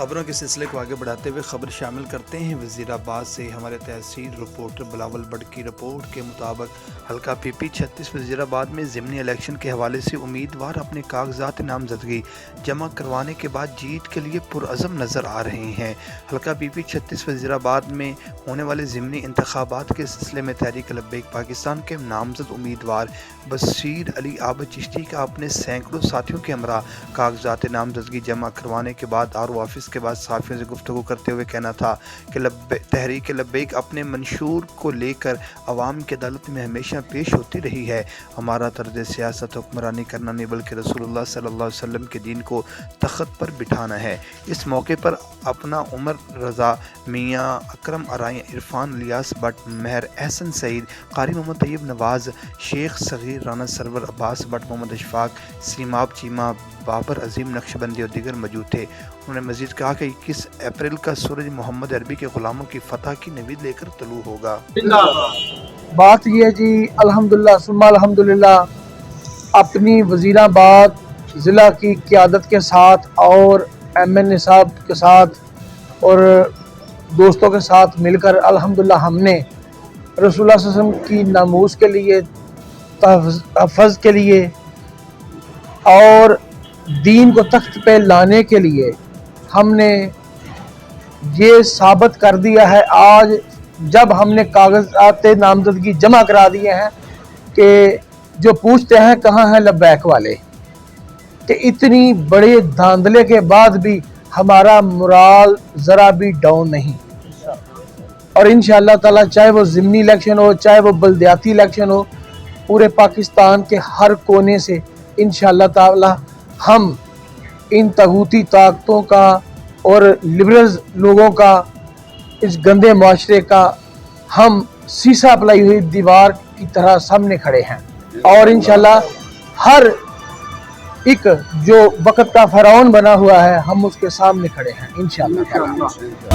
खबरों के सिलसिले को आगे बढ़ाते हुए खबर शामिल करते हैं। वज़ीराबाद से हमारे तहसील रिपोर्टर बिलावल बट की रिपोर्ट के मुताबिक हल्का PP 36 वज़ीराबाद में ज़िमनी इलेक्शन के हवाले से उम्मीदवार अपने कागजात नामजदगी जमा करवाने के बाद जीत के लिए पुरअज़म नज़र आ रहे हैं। हल्का PP 36 वज़ीराबाद में होने वाले ज़िमनी इंतखाबात के सिलसिले में तहरीक लब्बैक पाकिस्तान के नामजद उम्मीदवार बशीर अली आबद चिश्ती का अपने सैकड़ों साथियों के हमरा कागजात नामजदगी जमा करवाने के बाद RO ऑफिस के बाद सहाफ़ियों से गुफ्तगू करते हुए कहना था कि तहरीक लब्बैक अपने मंशूर को लेकर अवाम की अदालत में हमेशा पेश होती रही है। हमारा तर्ज सियासत हुक्मरानी करना नहीं बल्कि रसूलुल्लाह सल्लल्लाहु अलैहि वसल्लम के दीन को तख्त पर बिठाना है। इस मौके पर अपना उमर रज़ा, मियाँ अकरम अराई, इरफान इलियास भट्ट, महर अहसन सईद, कारी मोहम्मद तैयब नवाज़, शेख सगीर राना सरवर अब्बास भट्ट, मोहम्मद अशफाक, सीमाब चीमा, बाबर अजीम नक्शबंदी और दीगर मौजूद थे। उन्होंने मजीद कहा कि 21 अप्रैल का सूरज मोहम्मद अरबी के गुलामों की फतह की नवीद लेकर तलू होगा। बात यह है जी, अल्हम्दुलिल्लाह सुम्मा अल्हम्दुलिल्लाह अपनी वज़ीराबाद ज़िला की क़यादत के साथ और MNA साहब के साथ और दोस्तों के साथ मिलकर अल्हम्दुलिल्लाह हमने रसूलुल्लाह सल्लल्लाहु अलैहि वसल्लम की नामूस के लिए, तहफ़्फ़ुज़ के लिए और दीन को तख्त पे लाने के लिए हमने ये साबित कर दिया है। आज जब हमने कागज़ात नामज़दगी जमा करा दिए हैं कि जो पूछते हैं कहाँ हैं लब्बैक वाले, कि इतनी बड़े धांधले के बाद भी हमारा मोराल ज़रा भी डाउन नहीं। और इंशाअल्लाह ताला चाहे वो ज़िमनी इलेक्शन हो, चाहे वो बल्दियाती इलेक्शन हो, पूरे पाकिस्तान के हर कोने से इंशाअल्लाह ताला हम इन तगूती ताकतों का और लिबरल्स लोगों का, इस गंदे माशरे का हम शीशा पलाई हुई दीवार की तरह सामने खड़े हैं। और इंशाअल्लाह हर एक जो वक़्त का फ़िरौन बना हुआ है हम उसके सामने खड़े हैं इंशाअल्लाह।